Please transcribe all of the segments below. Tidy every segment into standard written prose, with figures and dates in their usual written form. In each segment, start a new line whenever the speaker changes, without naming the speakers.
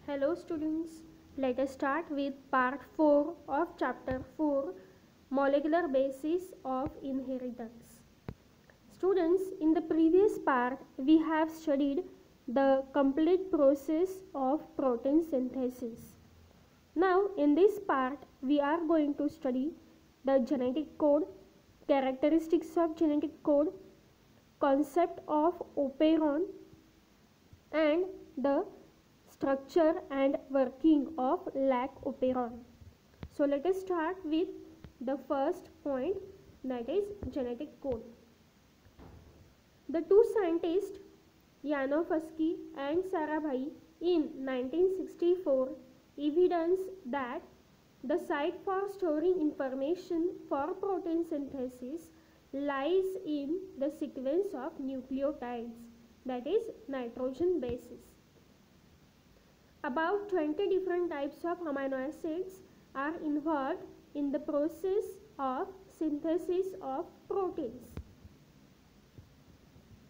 Hello students, let us start with part 4 of chapter 4, Molecular Basis of Inheritance. Students, in the previous part we have studied the complete process of protein synthesis. Now in this part we are going to study the genetic code, characteristics of genetic code, concept of operon and the structure and working of lac operon. So let us start with the first point, that is genetic code. The two scientists Yanofsky and Sarabhai in 1964 evidenced that the site for storing information for protein synthesis lies in the sequence of nucleotides, that is nitrogen bases. About 20 different types of amino acids are involved in the process of synthesis of proteins.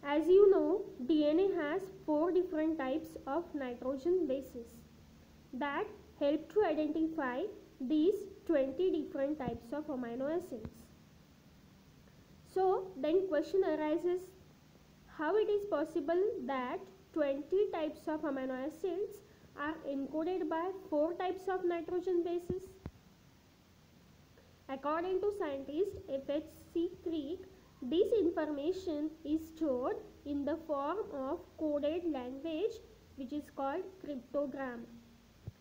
As you know, DNA has 4 different types of nitrogen bases that help to identify these 20 different types of amino acids. So then question arises, how it is possible that 20 types of amino acids are encoded by 4 types of nitrogen bases? According to scientist F.H.C. Crick, this information is stored in the form of coded language which is called cryptogram,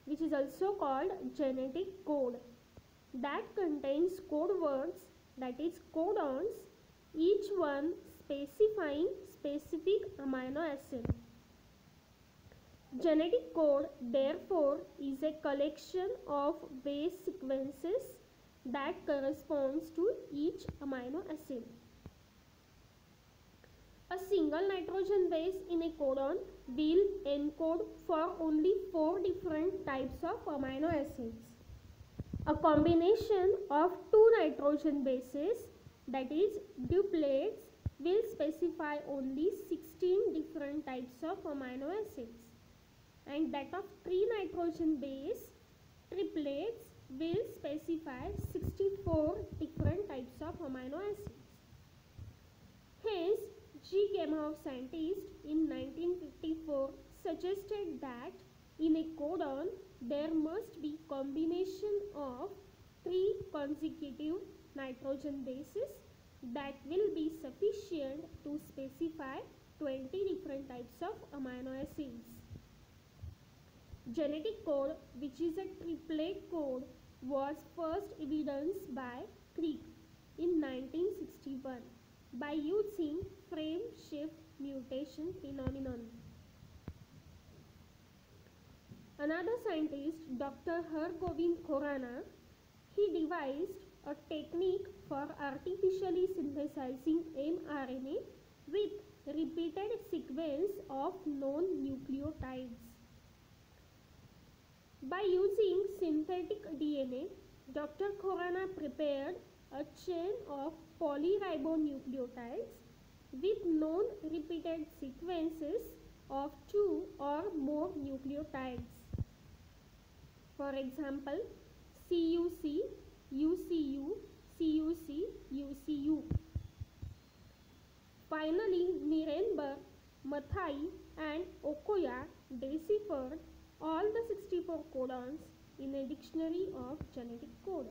which is also called genetic code, that contains code words, that is codons, each one specifying specific amino acid. Genetic code therefore is a collection of base sequences that corresponds to each amino acid. A single nitrogen base in a codon will encode for only 4 different types of amino acids. A combination of 2 nitrogen bases, that is duplets, will specify only 16 different types of amino acids, and that of 3 nitrogen base triplets will specify 64 different types of amino acids. Hence, G. Gemhoff scientist in 1954 suggested that in a codon there must be combination of 3 consecutive nitrogen bases that will be sufficient to specify 20 different types of amino acids. Genetic code, which is a triplet code, was first evidenced by Crick in 1961 by using frame shift mutation phenomenon. Another scientist, Dr. Hargobind Khorana, he devised a technique for artificially synthesizing mRNA with repeated sequence of known nucleotides. By using synthetic DNA, Dr. Khorana prepared a chain of polyribonucleotides with known repeated sequences of 2 or more nucleotides. For example, CUC, UCU, CUC, UCU. Finally, Nirenberg, Mathai and Okoya deciphered all the 64 codons in a dictionary of genetic code.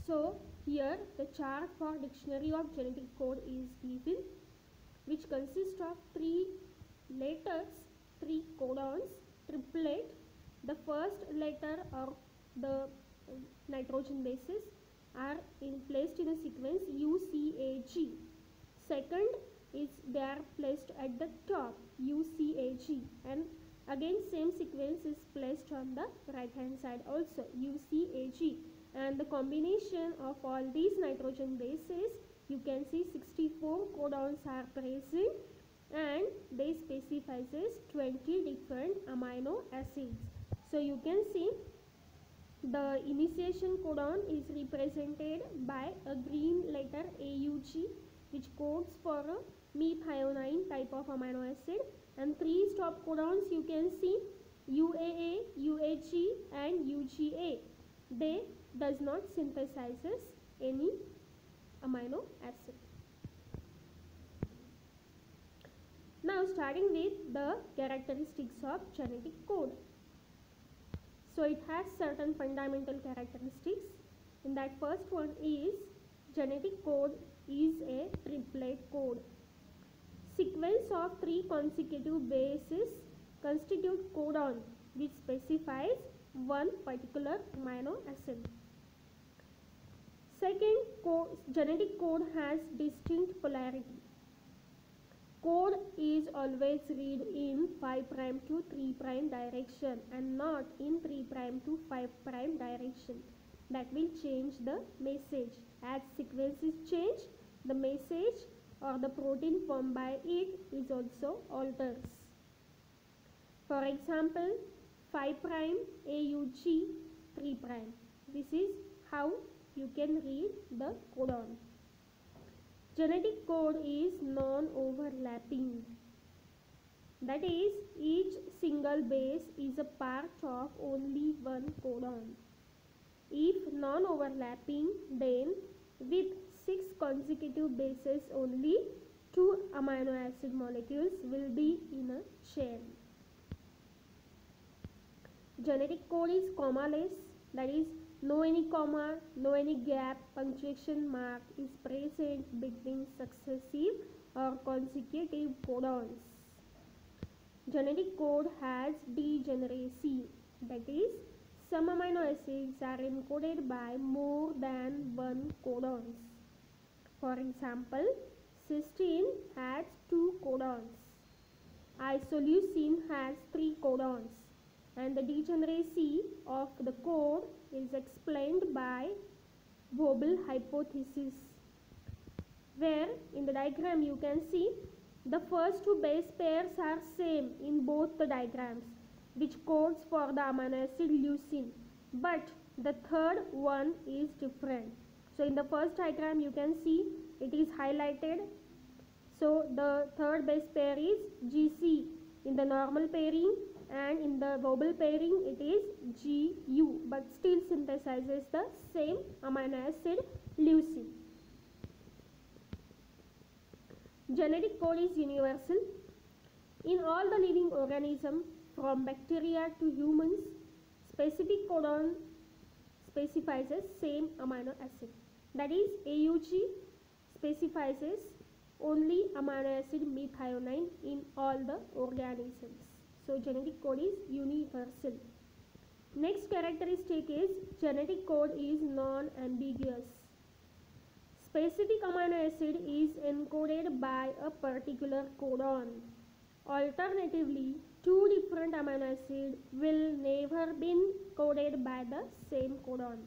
So here the chart for dictionary of genetic code is given, which consists of 3 letters, 3 codons, triplet. The first letter of the nitrogen bases are placed in a sequence UCAG. Second is they are placed at the top, UCAG, and again same sequence is placed on the right hand side also, UCAG, and the combination of all these nitrogen bases, you can see 64 codons are present and they specifies 20 different amino acids. So you can see the initiation codon is represented by a green letter AUG, which codes for a methionine type of amino acid, And 3 stop codons you can see UAA, UHE and UGA. They does not synthesizes any amino acid. Now starting with the characteristics of genetic code. So it has certain fundamental characteristics. In that, first one is genetic code is a triplet code. Sequence of 3 consecutive bases constitute codon which specifies one particular amino acid. Second, genetic code has distinct polarity. Code is always read in 5' to 3' direction and not in 3' to 5' direction. That will change the message. As sequences change, the message or the protein formed by it is also alters. For example, 5' AUG 3'. This is how you can read the codon. Genetic code is non-overlapping. That is, each single base is a part of only one codon. If non-overlapping, then with 6 consecutive bases only 2 amino acid molecules will be in a chain. Genetic code is commaless, that is, no any comma, no any gap, punctuation mark is present between successive or consecutive codons. Genetic code has degeneracy, that is, some amino acids are encoded by more than one codons. For example, cysteine has 2 codons, isoleucine has 3 codons, and the degeneracy of the code is explained by Vobel hypothesis, where in the diagram you can see the first 2 base pairs are same in both the diagrams, which codes for the amino acid leucine, but the third one is different. So in the first diagram you can see it is highlighted. So the third base pair is GC in the normal pairing, and in the Vobel pairing it is GU, but still synthesizes the same amino acid leucine. Genetic code is universal. In all the living organisms from bacteria to humans, specific codon specifies the same amino acid. That is, AUG specifies only amino acid methionine in all the organisms. So genetic code is universal. Next characteristic is genetic code is non-ambiguous. Specific amino acid is encoded by a particular codon. Alternatively, 2 different amino acids will never be coded by the same codon.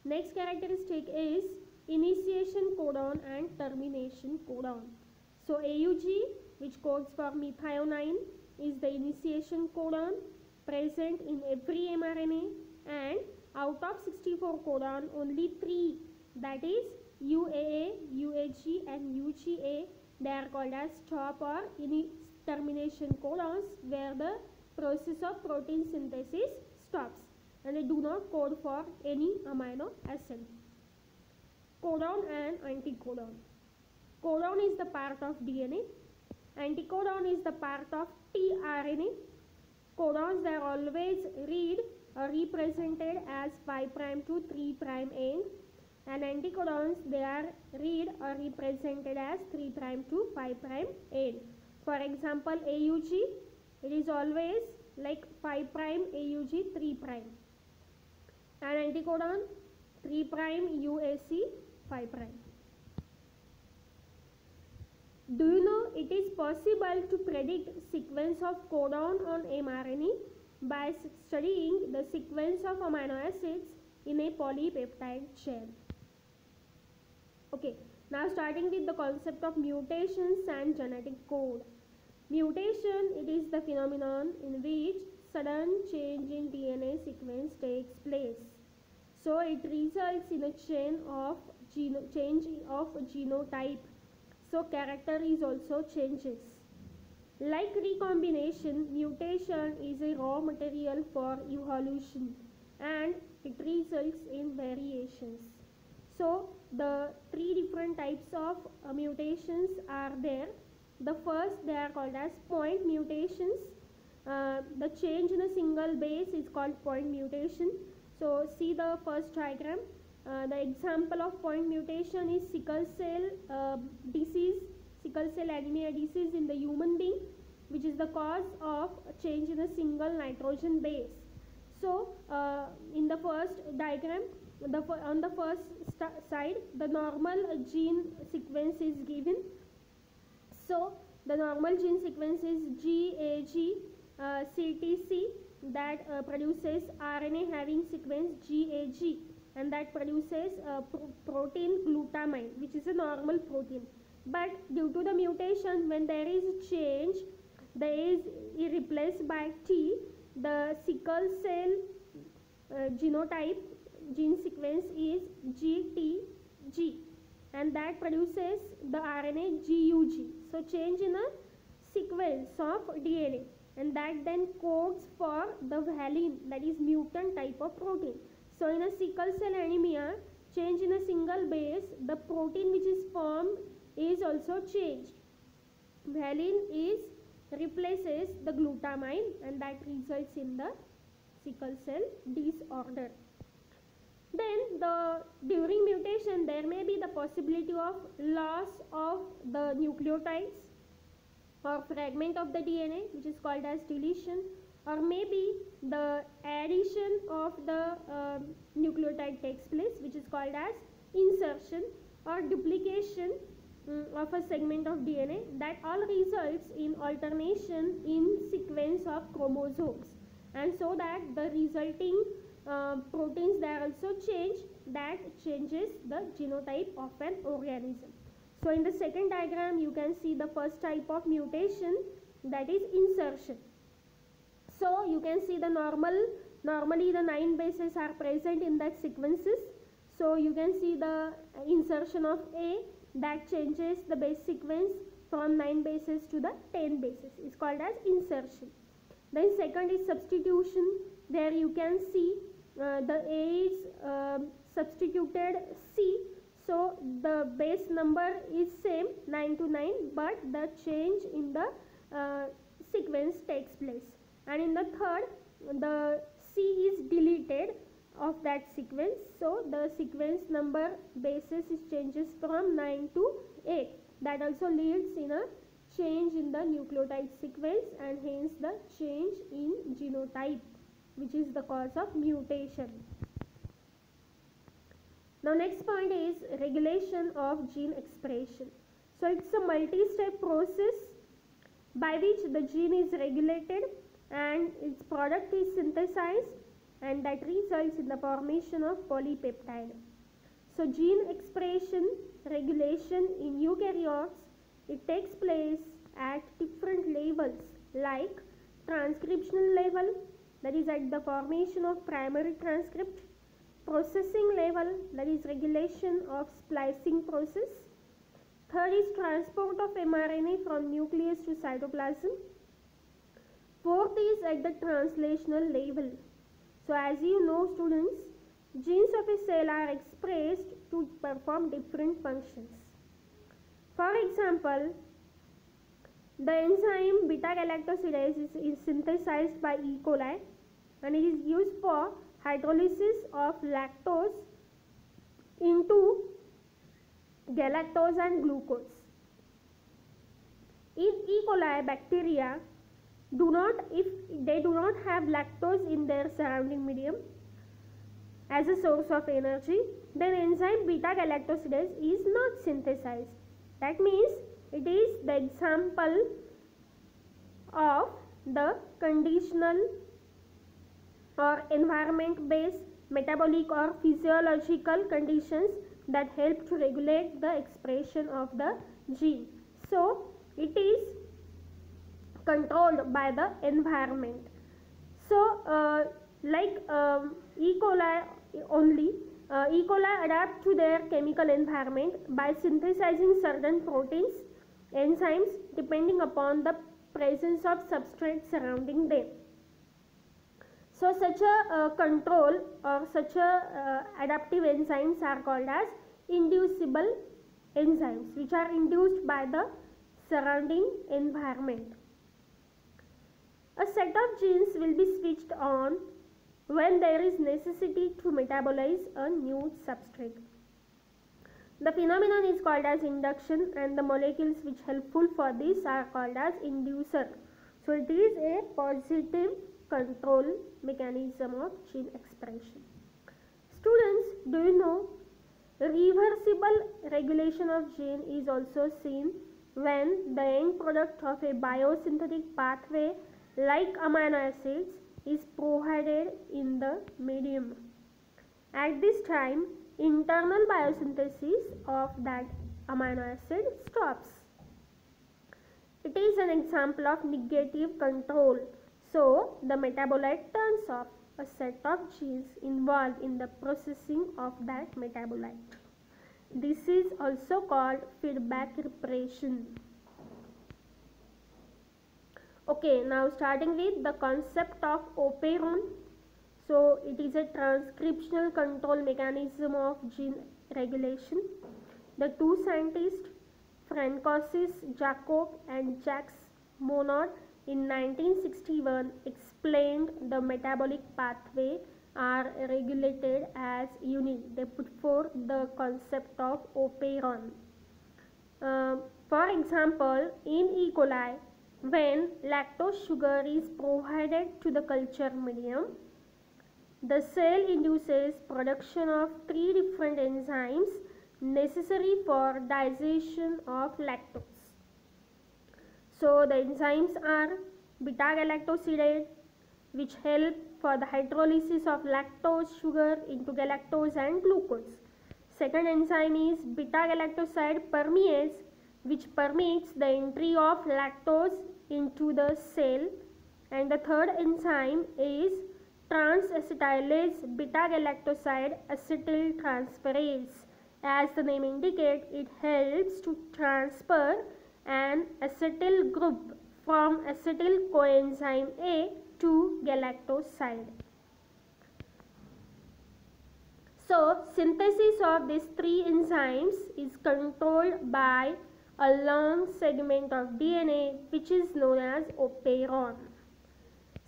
Next characteristic is initiation codon and termination codon. So AUG, which codes for methionine, is the initiation codon present in every mRNA, and out of 64 codon, only 3, that is UAA, UHG and UGA, they are called as stop or termination codons, where the process of protein synthesis stops and they do not code for any amino acid. Codon and anticodon. Codon is the part of DNA. Anticodon is the part of tRNA. Codons, they are always read or represented as 5' to 3' end, and anticodons, they are read or represented as 3' to 5' end. For example, AUG, it is always like 5' AUG 3', and anticodon 3' UAC 5'. Do you know it is possible to predict sequence of codon on mRNA by studying the sequence of amino acids in a polypeptide chain? Okay, now starting with the concept of mutations and genetic code. Mutation, it is the phenomenon in which sudden change in DNA sequence takes place. So it results in a change of genotype. So character is also changes. Like recombination, mutation is a raw material for evolution and it results in variations. So, the three different types of mutations are there. The first, they are called as point mutations. The change in a single base is called point mutation. So, see the first diagram. The example of point mutation is sickle cell disease, sickle cell anemia disease in the human being, which is the cause of change in a single nitrogen base. So, in the first diagram, on the first side, the normal gene sequence is given. So, the normal gene sequence is GAG CTC that produces RNA having sequence GAG, and that produces protein glutamine, which is a normal protein. But due to the mutation, when there is change, there is replaced by T, the sickle cell genotype gene sequence is GTG, and that produces the RNA GUG. So change in a sequence of DNA, and that then codes for the valine, that is mutant type of protein. So in a sickle cell anemia, change in a single base, the protein which is formed is also changed. Valine replaces the glutamine, and that results in the sickle cell disorder. Then during mutation, there may be the possibility of loss of the nucleotides or fragment of the DNA, which is called as deletion, or maybe the addition of the nucleotide takes place, which is called as insertion, or duplication of a segment of DNA. That all results in alternation in sequence of chromosomes, and so that the resulting proteins, they are also changed, that changes the genotype of an organism. So in the second diagram, you can see the first type of mutation, that is insertion. So you can see the normally the 9 bases are present in that sequences. So you can see the insertion of A, that changes the base sequence from 9 bases to the 10 bases, is called as insertion. Then second is substitution. There you can see the A is substituted C. So the base number is same 9 to 9, but the change in the sequence takes place. And in the third, the C is deleted of that sequence. So the sequence number basis is changes from 9 to 8. That also leads in a change in the nucleotide sequence, and hence the change in genotype, which is the cause of mutation. Now next point is regulation of gene expression. So it's a multi-step process by which the gene is regulated and its product is synthesized, and that results in the formation of polypeptide. So gene expression regulation in eukaryotes, it takes place at different levels, like transcriptional level, that is at the formation of primary transcript; processing level, that is regulation of splicing process; third is transport of mRNA from nucleus to cytoplasm; fourth is at the translational level. So as you know, students, genes of a cell are expressed to perform different functions. For example, the enzyme beta-galactosidase is synthesized by E. coli, and it is used for hydrolysis of lactose into galactose and glucose. In E. coli bacteria, if they do not have lactose in their surrounding medium as a source of energy, then enzyme beta-galactosidase is not synthesized. That means it is the example of the conditional or environment based metabolic or physiological conditions that help to regulate the expression of the gene. So it is controlled by the environment. So E. coli only, E. coli adapt to their chemical environment by synthesizing certain proteins, enzymes, depending upon the presence of substrate surrounding them. So such a control or such a adaptive enzymes are called as inducible enzymes, which are induced by the surrounding environment. A set of genes will be switched on when there is necessity to metabolize a new substrate. The phenomenon is called as induction, and the molecules which helpful for this are called as inducer. So it is a positive control mechanism of gene expression. Students, do you know reversible regulation of gene is also seen when the end product of a biosynthetic pathway like amino acids is provided in the medium. At this time, internal biosynthesis of that amino acid stops. It is an example of negative control. So, the metabolite turns off a set of genes involved in the processing of that metabolite. This is also called feedback repression. Okay, now starting with the concept of operon. So it is a transcriptional control mechanism of gene regulation. The two scientists, Francois Jacob and Jacques Monod, in 1961 explained the metabolic pathway are regulated as unit. They put forth the concept of operon. For example, in E. coli, when lactose sugar is provided to the culture medium, the cell induces production of 3 different enzymes necessary for digestion of lactose. So the enzymes are beta-galactosidase, which help for the hydrolysis of lactose sugar into galactose and glucose. Second enzyme is beta-galactoside permease, which permits the entry of lactose into the cell. And the third enzyme is trans-acetylase beta-galactoside acetyltransferase. As the name indicates, it helps to transfer an acetyl group from acetyl coenzyme A to galactoside. So, synthesis of these 3 enzymes is controlled by a long segment of DNA, which is known as operon.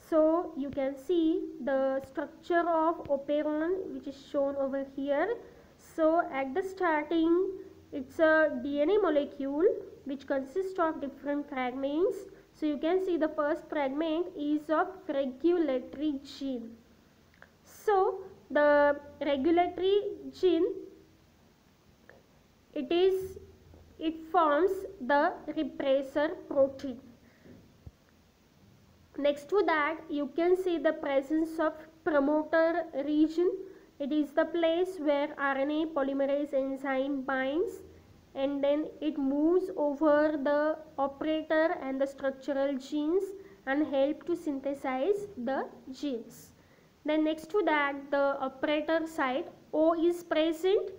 So you can see the structure of operon, which is shown over here. So at the starting, it's a DNA molecule which consists of different fragments. So you can see the first fragment is of regulatory gene. So the regulatory gene, it forms the repressor protein. Next to that, you can see the presence of promoter region. It is the place where RNA polymerase enzyme binds, and then it moves over the operator and the structural genes and help to synthesize the genes. Then next to that, the operator site O is present,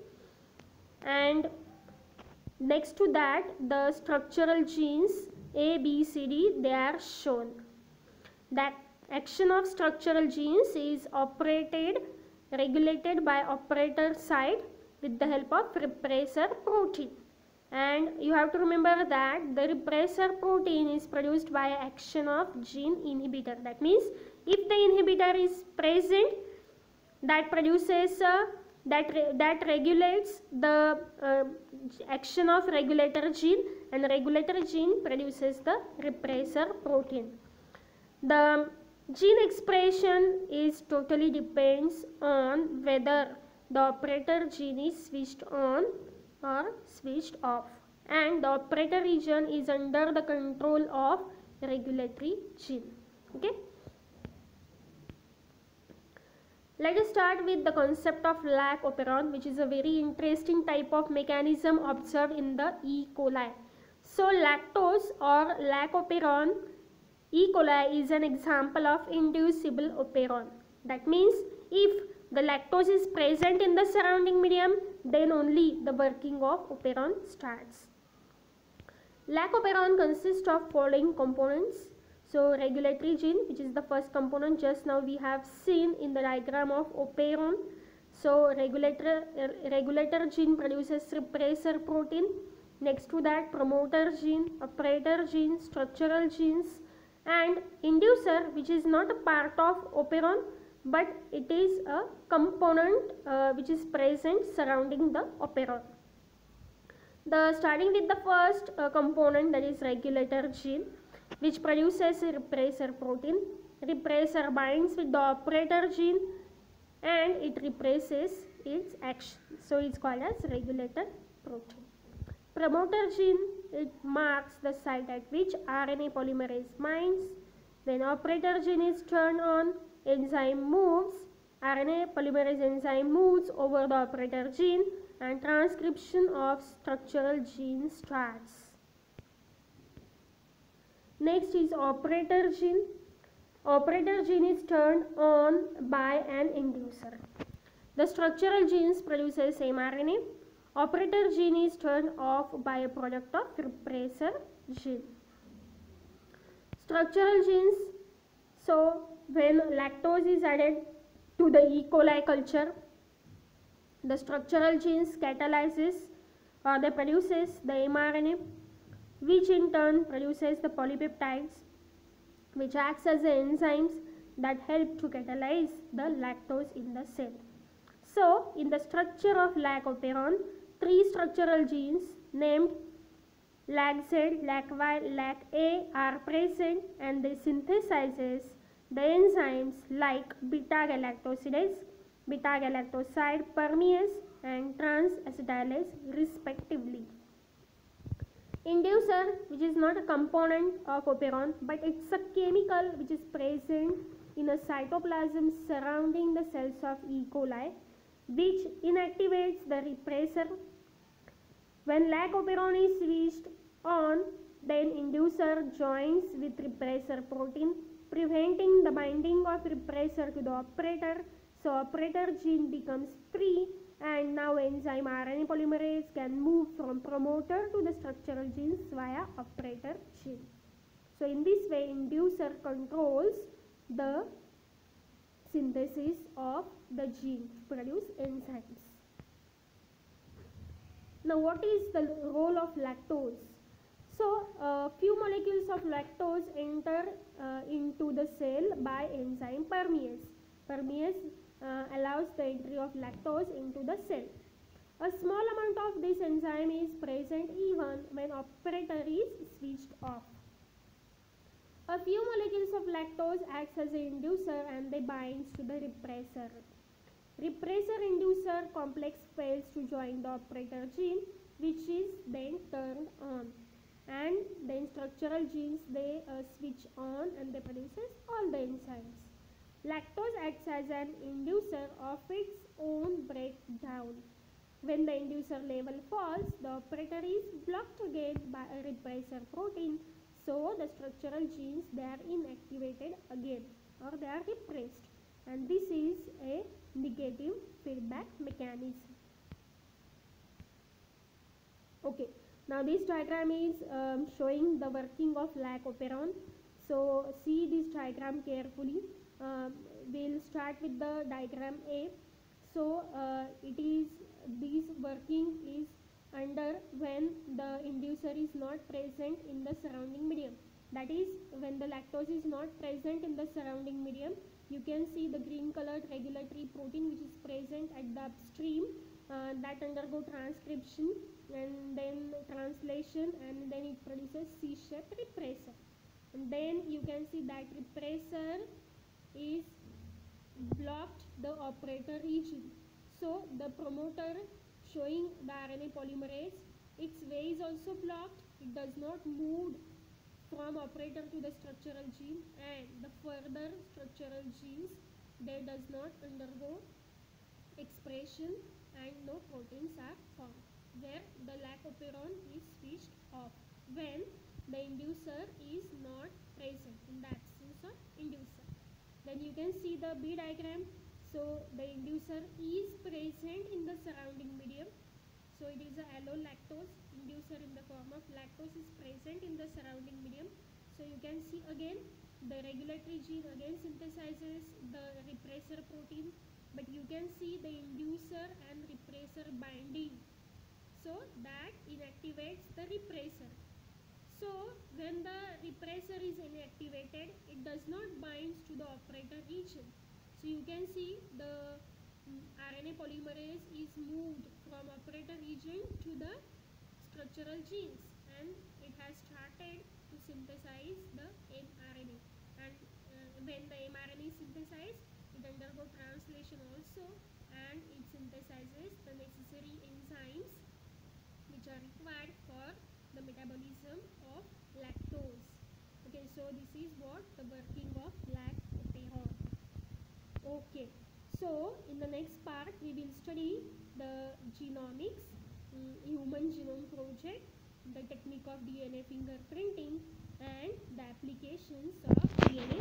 and next to that, the structural genes A, B, C, D, they are shown. That action of structural genes is regulated by operator site with the help of repressor protein. And you have to remember that the repressor protein is produced by action of gene inhibitor. That means if the inhibitor is present, that produces that regulates the action of regulator gene, and the regulator gene produces the repressor protein. The gene expression is totally depends on whether the operator gene is switched on or switched off, and the operator region is under the control of regulatory gene. Okay. Let us start with the concept of lac operon, which is a very interesting type of mechanism observed in the E. coli. So lactose or lac operon E. coli is an example of inducible operon. That means if the lactose is present in the surrounding medium, then only the working of operon starts. Lac operon consists of following components. So regulatory gene, which is the first component, just now we have seen in the diagram of operon. So regulator gene produces repressor protein. Next to that, promoter gene, operator gene, structural genes, and inducer, which is not a part of operon, but it is a component which is present surrounding the operon. Starting with the first component, that is regulator gene, which produces a repressor protein. Repressor binds with the operator gene and it represses its action. So it's called as regulator protein. Promoter gene, it marks the site at which RNA polymerase binds. Then operator gene is turned on, enzyme moves, RNA polymerase enzyme moves over the operator gene and transcription of structural gene starts. Next is operator gene. Operator gene is turned on by an inducer. The structural genes produces mRNA. Operator gene is turned off by a product of repressor gene. Structural genes, so when lactose is added to the E. coli culture, the structural genes catalyzes or they produces the mRNA, which in turn produces the polypeptides, which acts as the enzymes that help to catalyze the lactose in the cell. So in the structure of lac operon, 3 structural genes named LAC-Z, LAC-Y, LAC-A are present, and they synthesizes the enzymes like beta-galactosidase, beta-galactoside permease, and trans-acetylase respectively. Inducer, which is not a component of operon, but it's a chemical which is present in a cytoplasm surrounding the cells of E. coli, which inactivates the repressor. When lac operon is switched on, then inducer joins with repressor protein, preventing the binding of repressor to the operator. So operator gene becomes free, and now enzyme RNA polymerase can move from promoter to the structural genes via operator gene. So in this way, inducer controls the synthesis of the gene to produce enzymes. Now what is the role of lactose? So few molecules of lactose enter into the cell by enzyme permease. Permease allows the entry of lactose into the cell. A small amount of this enzyme is present even when operator is switched off. A few molecules of lactose acts as an inducer and they binds to the repressor. Repressor-inducer complex fails to join the operator gene, which is then turned on, and then structural genes they switch on and they produces all the enzymes. Lactose acts as an inducer of its own breakdown. When the inducer level falls, the operator is blocked again by a repressor protein, so the structural genes they are inactivated again or they are repressed, and this is a negative feedback mechanism. Okay, now this diagram is showing the working of lac operon. So see this diagram carefully. We'll start with the diagram A. So it is this working is under when the inducer is not present in the surrounding medium. That is, when the lactose is not present in the surrounding medium, you can see the green colored regulatory protein which is present at the upstream that undergo transcription and then translation, and then it produces C-shaped repressor. And then you can see that repressor is blocked the operator region. So the promoter showing the RNA polymerase, its way is also blocked. It does not move from operator to the structural gene, and the further structural genes they does not undergo expression and no proteins are formed, where the lac operon is switched off when the inducer is not present, in the absence of inducer. Then you can see the B diagram. So the inducer is present in the surrounding medium. So it is a allolactose inducer in the form of lactose is present in the surrounding medium. So you can see again the regulatory gene again synthesizes the repressor protein, but you can see the inducer and repressor binding, so that inactivates the repressor. So when the repressor is inactivated, it does not bind to the operator region. So you can see the RNA polymerase is moved from operator region to the structural genes, and it has started to synthesize the mRNA. And when the mRNA is synthesized, it undergoes translation also, and it synthesizes the necessary enzymes which are required for the metabolism of lactose. Okay, so this is what the working of lactoferrin. Okay, so in the next part we will study the genomics, human genome project, the technique of DNA fingerprinting, and the applications of DNA